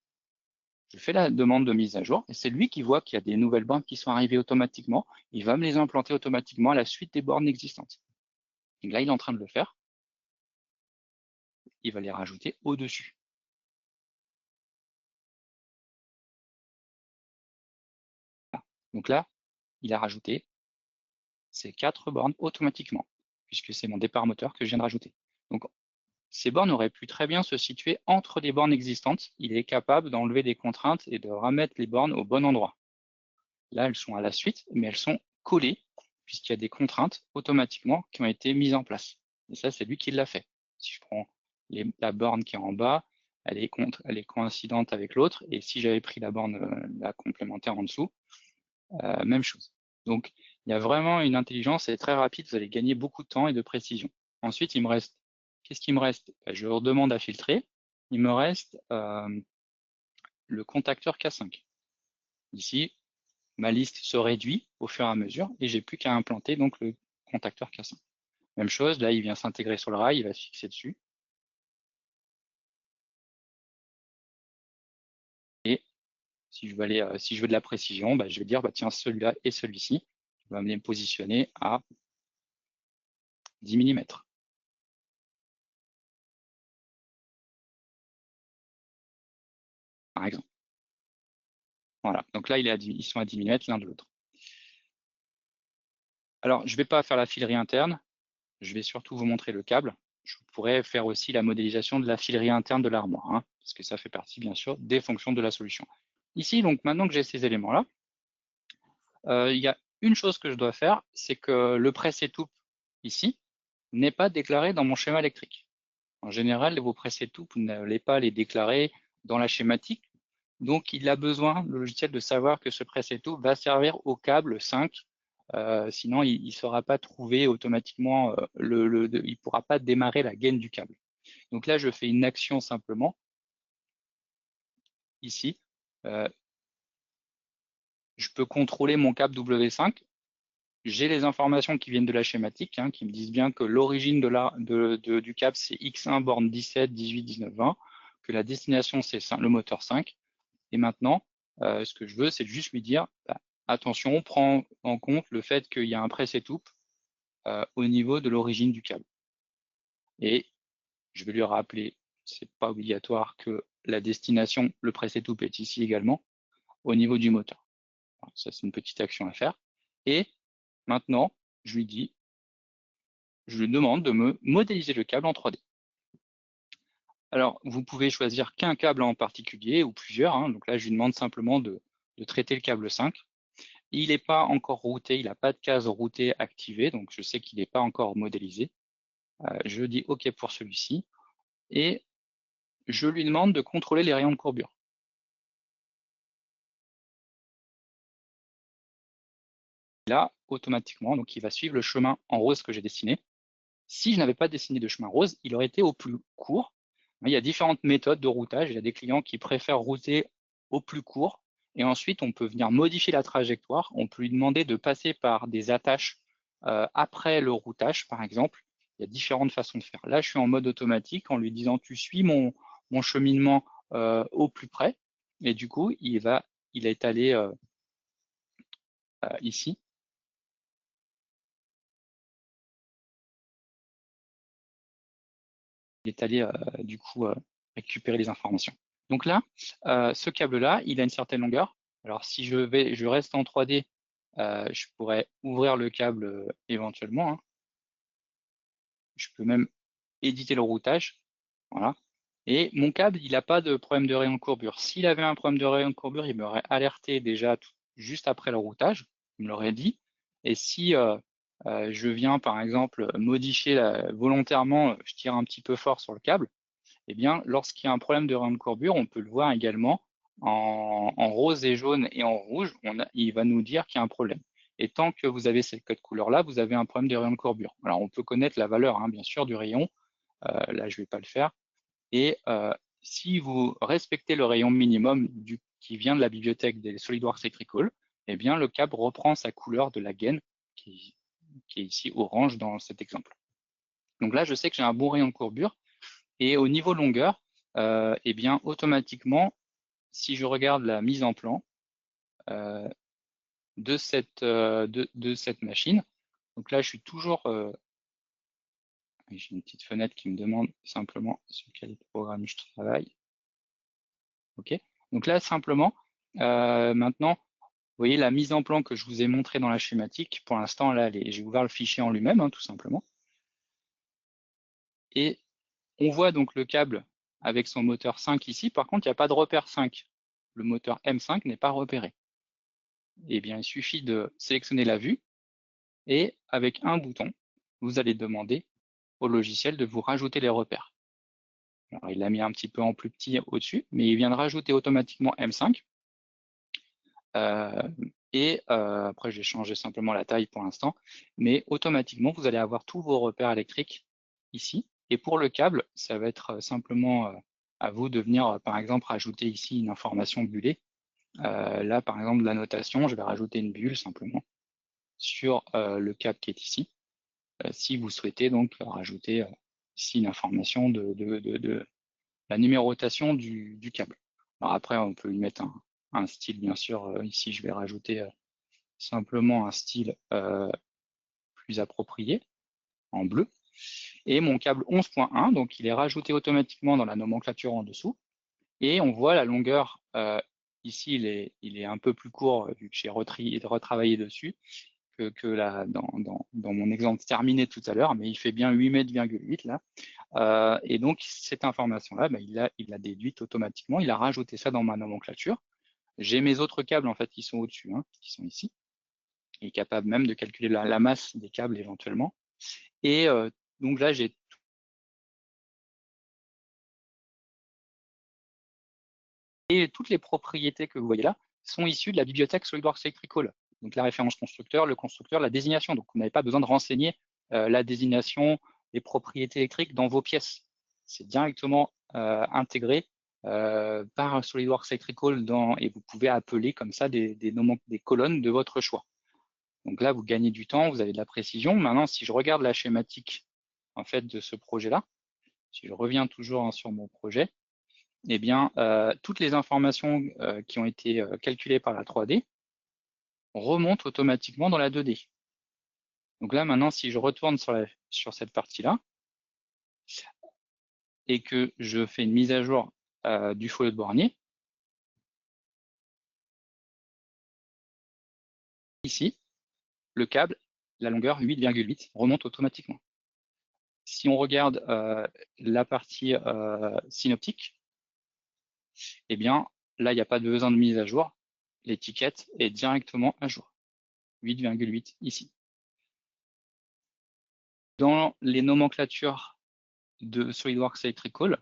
Je fais la demande de mise à jour et c'est lui qui voit qu'il y a des nouvelles bornes qui sont arrivées automatiquement. Il va me les implanter automatiquement à la suite des bornes existantes. Donc là, il est en train de le faire. Il va les rajouter au-dessus. Donc là, il a rajouté ces 4 bornes automatiquement, puisque c'est mon départ moteur que je viens de rajouter. Donc, ces bornes auraient pu très bien se situer entre les bornes existantes. Il est capable d'enlever des contraintes et de remettre les bornes au bon endroit. Là, elles sont à la suite, mais elles sont collées, puisqu'il y a des contraintes automatiquement qui ont été mises en place. Et ça, c'est lui qui l'a fait. Si je prends la borne qui est en bas, elle est coïncidente avec l'autre, et si j'avais pris la borne la complémentaire en dessous, même chose. Donc, il y a vraiment une intelligence, c'est très rapide, vous allez gagner beaucoup de temps et de précision. Ensuite, il me reste, qu'est-ce qu'il me reste? Je redemande à filtrer. Il me reste le contacteur K5. Ici, ma liste se réduit au fur et à mesure et j'ai plus qu'à implanter donc le contacteur K5. Même chose, là, il vient s'intégrer sur le rail, il va se fixer dessus. Et si je veux aller, si je veux de la précision, je vais dire, tiens, celui-là et celui-ci, je vais me les positionner à 10 mm. Par exemple. Voilà, donc là, ils sont à 10 mm l'un de l'autre. Alors, je ne vais pas faire la filerie interne, je vais surtout vous montrer le câble. Je pourrais faire aussi la modélisation de la filerie interne de l'armoire, hein, parce que ça fait partie, bien sûr, des fonctions de la solution. Ici, donc maintenant que j'ai ces éléments-là, il y a une chose que je dois faire, c'est que le press et toupe ici n'est pas déclaré dans mon schéma électrique. En général, vos press et toupe, vous n'allez pas les déclarer dans la schématique. Donc, il a besoin, le logiciel, de savoir que ce press et toupe va servir au câble 5. Sinon, il ne saura pas trouver automatiquement, il ne pourra pas démarrer la gaine du câble. Donc là, je fais une action simplement, ici. Je peux contrôler mon câble W5. J'ai les informations qui viennent de la schématique, hein, qui me disent bien que l'origine du câble, c'est X1, borne 17, 18, 19, 20, que la destination, c'est le moteur 5. Et maintenant, ce que je veux, c'est juste lui dire, attention, on prend en compte le fait qu'il y a un press et toupe au niveau de l'origine du câble. Et je vais lui rappeler, c'est pas obligatoire, que la destination, le press et toupe est ici également, au niveau du moteur. Alors, ça, c'est une petite action à faire. Et maintenant, je lui demande de me modéliser le câble en 3D. Alors, vous pouvez choisir qu'un câble en particulier ou plusieurs. Hein. Donc là, je lui demande simplement de traiter le câble 5. Il n'est pas encore routé, il n'a pas de case routée activée, donc je sais qu'il n'est pas encore modélisé. Je dis OK pour celui-ci et je lui demande de contrôler les rayons de courbure. Là, automatiquement, donc il va suivre le chemin en rose que j'ai dessiné. Si je n'avais pas dessiné de chemin rose, il aurait été au plus court. Il y a différentes méthodes de routage. Il y a des clients qui préfèrent router au plus court. Et ensuite, on peut venir modifier la trajectoire. On peut lui demander de passer par des attaches après le routage, par exemple. Il y a différentes façons de faire. Là, je suis en mode automatique en lui disant, tu suis mon cheminement au plus près. Et du coup, il est allé ici. Il est allé du coup récupérer les informations. Donc là, ce câble-là, il a une certaine longueur. Alors si je reste en 3D, je pourrais ouvrir le câble éventuellement. Hein. Je peux même éditer le routage. Voilà. Et mon câble, il n'a pas de problème de rayon de courbure. S'il avait un problème de rayon de courbure, il m'aurait alerté déjà juste après le routage. Il me l'aurait dit. Et si je viens, par exemple, modifier volontairement, je tire un petit peu fort sur le câble, eh bien, lorsqu'il y a un problème de rayon de courbure, on peut le voir également en rose et jaune et en rouge, il va nous dire qu'il y a un problème. Et tant que vous avez cette code couleur-là, vous avez un problème de rayon de courbure. Alors, on peut connaître la valeur, hein, bien sûr, du rayon. Là, je ne vais pas le faire. Et si vous respectez le rayon minimum qui vient de la bibliothèque des SolidWorks Electrical, eh bien, le câble reprend sa couleur de la gaine, qui est ici orange dans cet exemple. Donc là, je sais que j'ai un bon rayon de courbure. Et au niveau longueur, eh bien, automatiquement, si je regarde la mise en plan de cette machine, donc là, je suis toujours... j'ai une petite fenêtre qui me demande simplement sur quel programme je travaille. OK. Donc là, simplement, maintenant, vous voyez la mise en plan que je vous ai montré dans la schématique. Pour l'instant, là, j'ai ouvert le fichier en lui-même, hein, tout simplement. Et on voit donc le câble avec son moteur 5 ici. Par contre, il n'y a pas de repère 5. Le moteur M5 n'est pas repéré. Eh bien, il suffit de sélectionner la vue et avec un bouton, vous allez demander au logiciel de vous rajouter les repères. Alors, il l'a mis un petit peu en plus petit au-dessus, mais il vient de rajouter automatiquement M5. Après, j'ai changé simplement la taille pour l'instant, mais automatiquement, vous allez avoir tous vos repères électriques ici. Et pour le câble, ça va être simplement à vous de venir, par exemple, rajouter ici une information bullée. Là, par exemple, la notation, je vais rajouter une bulle simplement sur le câble qui est ici. Si vous souhaitez donc rajouter ici une information de la numérotation du câble. Alors après, on peut lui mettre un style, bien sûr. Ici, je vais rajouter simplement un style plus approprié, en bleu. Et mon câble 11.1, donc il est rajouté automatiquement dans la nomenclature en dessous. Et on voit la longueur, ici, il est un peu plus court vu que j'ai retravaillé dessus que dans mon exemple terminé tout à l'heure, mais il fait bien 8,8 mètres là. Et donc, cette information-là, il l'a déduite automatiquement. Il a rajouté ça dans ma nomenclature. J'ai mes autres câbles, en fait, qui sont au-dessus, hein, qui sont ici. Il est capable même de calculer la masse des câbles éventuellement. Et donc là, j'ai toutes les propriétés que vous voyez là sont issues de la bibliothèque SolidWorks Electrical. Donc la référence constructeur, le constructeur, la désignation. Donc vous n'avez pas besoin de renseigner la désignation, les propriétés électriques dans vos pièces. C'est directement intégré par SolidWorks Electrical et vous pouvez appeler comme ça des colonnes de votre choix. Donc là, vous gagnez du temps, vous avez de la précision. Maintenant, si je regarde la schématique en fait de ce projet-là, si je reviens toujours sur mon projet, eh bien, toutes les informations qui ont été calculées par la 3D remontent automatiquement dans la 2D. Donc là, maintenant, si je retourne sur cette partie-là et que je fais une mise à jour du folio de bornier, ici, le câble, la longueur 8,8 remonte automatiquement. Si on regarde la partie synoptique, eh bien, là, il n'y a pas besoin de mise à jour. L'étiquette est directement à jour. 8,8 ici. Dans les nomenclatures de SolidWorks Electrical,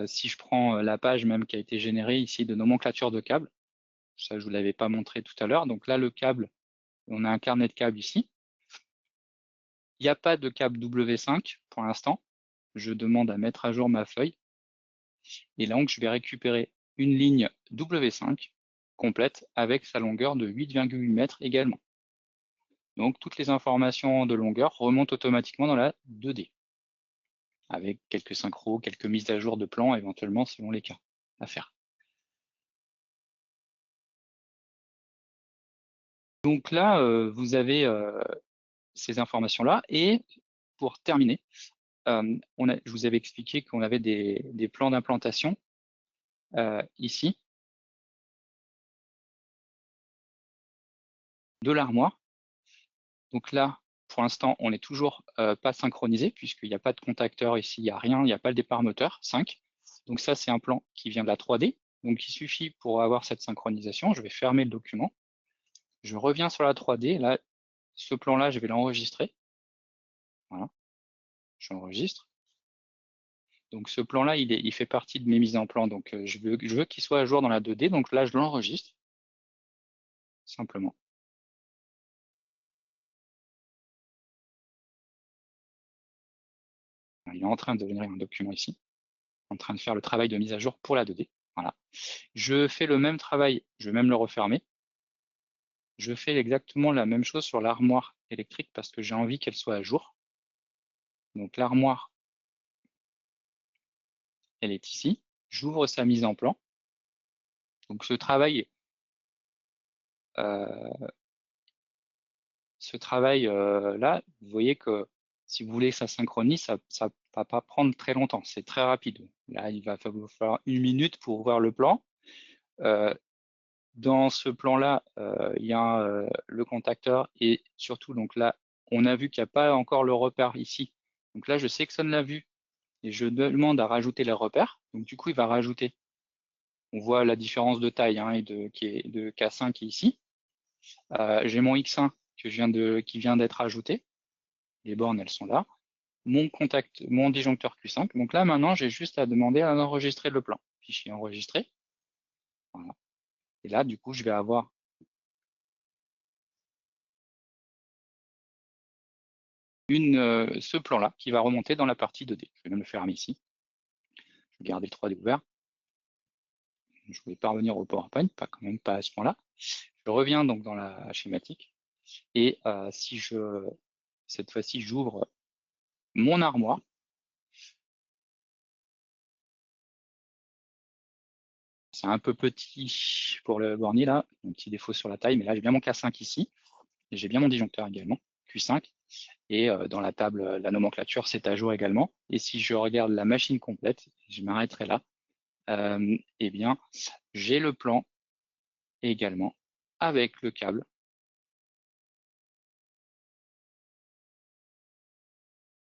si je prends la page même qui a été générée ici de nomenclature de câbles, ça je vous l'avais pas montré tout à l'heure, donc là le câble, on a un carnet de câbles ici. Il n'y a pas de câble W5 pour l'instant. Je demande à mettre à jour ma feuille. Et là, donc, je vais récupérer une ligne W5 complète avec sa longueur de 8,8 mètres également. Donc, toutes les informations de longueur remontent automatiquement dans la 2D, avec quelques synchros, quelques mises à jour de plan éventuellement selon les cas à faire. Donc là, vous avez ces informations-là. Et pour terminer, je vous avais expliqué qu'on avait des plans d'implantation ici de l'armoire. Donc là, pour l'instant, on n'est toujours pas synchronisé puisqu'il n'y a pas de contacteur ici, il n'y a rien, il n'y a pas le départ moteur 5. Donc ça, c'est un plan qui vient de la 3D. Donc il suffit pour avoir cette synchronisation, je vais fermer le document. Je reviens sur la 3D. Là, ce plan-là, je vais l'enregistrer. Voilà, j'enregistre. Donc ce plan-là, il fait partie de mes mises en plan. Donc je veux qu'il soit à jour dans la 2D. Donc là, je l'enregistre simplement. Il est en train de devenir un document ici. en train de faire le travail de mise à jour pour la 2D. Voilà. Je fais le même travail, je vais même le refermer. Je fais exactement la même chose sur l'armoire électrique parce que j'ai envie qu'elle soit à jour. Donc l'armoire, elle est ici. J'ouvre sa mise en plan. Donc ce travail là, vous voyez que si vous voulez que ça synchronise, ça ne va pas prendre très longtemps. C'est très rapide. Là, il va vous falloir 1 minute pour voir le plan. Dans ce plan-là, il y a le contacteur et surtout, donc là, on a vu qu'il n'y a pas encore le repère ici. Donc là, je sélectionne la vue et je demande à rajouter les repères. Donc du coup, il va rajouter. On voit la différence de taille hein, qui est de K5 ici. J'ai mon X1 qui vient d'être ajouté. Les bornes, elles sont là. Mon disjoncteur Q5. Donc là, maintenant, j'ai juste à demander à enregistrer le plan. Fichier enregistré. Voilà. Et là, du coup, je vais avoir ce plan-là qui va remonter dans la partie 2D. Je vais même le fermer ici. Je vais garder le 3D ouvert. Je ne vais pas revenir au PowerPoint, quand même pas à ce point-là. Je reviens donc dans la schématique. Et cette fois-ci, j'ouvre mon armoire. C'est un peu petit pour le bornier là, un petit défaut sur la taille, mais là j'ai bien mon K5 ici, et j'ai bien mon disjoncteur également, Q5, et dans la table, la nomenclature, c'est à jour également. Et si je regarde la machine complète, je m'arrêterai là, eh bien, j'ai le plan également avec le câble.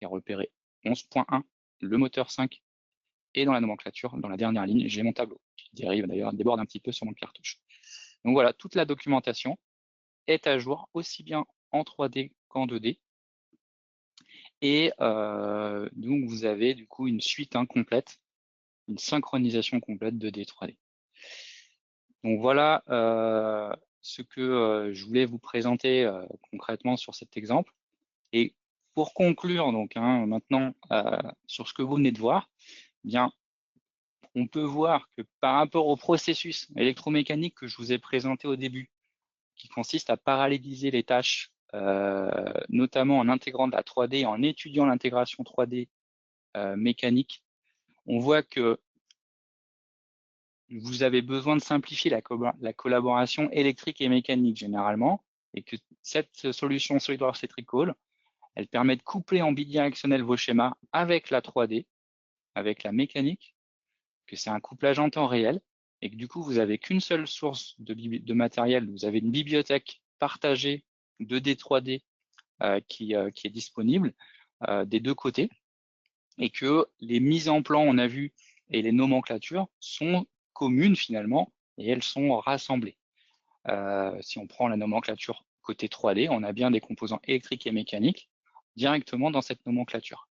Et repéré 11.1, le moteur 5, et dans la nomenclature, dans la dernière ligne, j'ai mon tableau, qui dérive d'ailleurs, déborde un petit peu sur mon cartouche. Donc voilà, toute la documentation est à jour, aussi bien en 3D qu'en 2D. Et donc, vous avez du coup une suite complète, une synchronisation complète 2D 3D. Donc voilà ce que je voulais vous présenter concrètement sur cet exemple. Et pour conclure, donc maintenant sur ce que vous venez de voir, eh bien, on peut voir que par rapport au processus électromécanique que je vous ai présenté au début, qui consiste à paralléliser les tâches, notamment en intégrant de la 3D et en étudiant l'intégration 3D mécanique, on voit que vous avez besoin de simplifier la collaboration électrique et mécanique généralement, et que cette solution SolidWorks Electrical, elle permet de coupler en bidirectionnel vos schémas avec la 3D, avec la mécanique, que c'est un couplage en temps réel, et que du coup, vous n'avez qu'une seule source de matériel, vous avez une bibliothèque partagée 2D, 3D qui est disponible des deux côtés, et que les mises en plan, on a vu, et les nomenclatures sont communes finalement, et elles sont rassemblées. Si on prend la nomenclature côté 3D, on a bien des composants électriques et mécaniques directement dans cette nomenclature.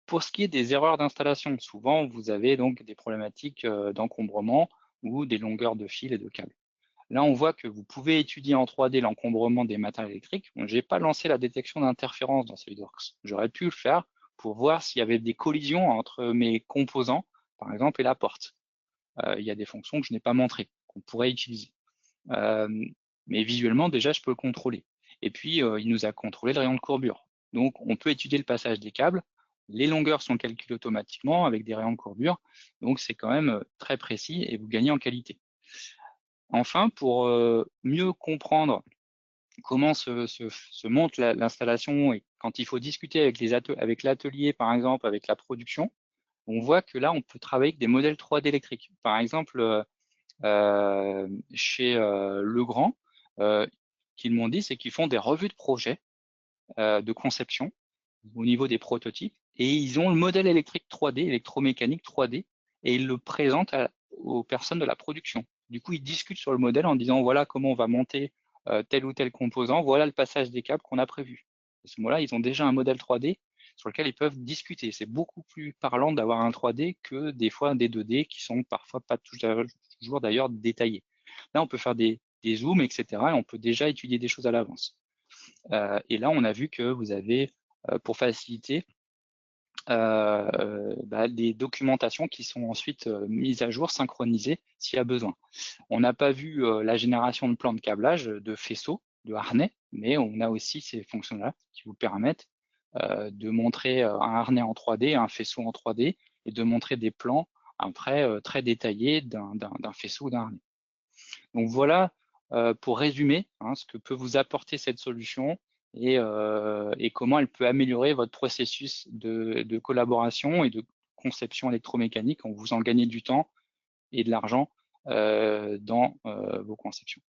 Pour ce qui est des erreurs d'installation, souvent vous avez donc des problématiques d'encombrement ou des longueurs de fils et de câbles. Là, on voit que vous pouvez étudier en 3D l'encombrement des matériaux électriques. Je n'ai pas lancé la détection d'interférence dans SolidWorks. J'aurais pu le faire pour voir s'il y avait des collisions entre mes composants, par exemple, et la porte. Il y a des fonctions que je n'ai pas montrées, qu'on pourrait utiliser. Mais visuellement, déjà, je peux le contrôler. Et puis, il nous a contrôlé le rayon de courbure. Donc, on peut étudier le passage des câbles. Les longueurs sont calculées automatiquement avec des rayons de courbure. Donc, c'est quand même très précis et vous gagnez en qualité. Enfin, pour mieux comprendre comment se monte l'installation et quand il faut discuter avec l'atelier, par exemple, avec la production, on voit que là, on peut travailler avec des modèles 3D électriques. Par exemple, chez Legrand, qu'ils m'ont dit, c'est qu'ils font des revues de projet de conception au niveau des prototypes et ils ont le modèle électrique 3D, électromécanique 3D, et ils le présentent aux personnes de la production. Du coup, ils discutent sur le modèle en disant voilà comment on va monter tel ou tel composant, voilà le passage des câbles qu'on a prévu. À ce moment-là, ils ont déjà un modèle 3D sur lequel ils peuvent discuter. C'est beaucoup plus parlant d'avoir un 3D que des fois des 2D qui sont parfois pas toujours d'ailleurs détaillés. Là, on peut faire des zooms, etc. et on peut déjà étudier des choses à l'avance. Et là, on a vu que vous avez, pour faciliter, des documentations qui sont ensuite mises à jour, synchronisées s'il y a besoin. On n'a pas vu la génération de plans de câblage, de faisceaux, de harnais, mais on a aussi ces fonctions-là qui vous permettent de montrer un harnais en 3D, un faisceau en 3D, et de montrer des plans après très détaillés d'un faisceau ou d'un harnais. Donc voilà, pour résumer, ce que peut vous apporter cette solution et comment elle peut améliorer votre processus de collaboration et de conception électromécanique en vous en gagnant du temps et de l'argent dans vos conceptions.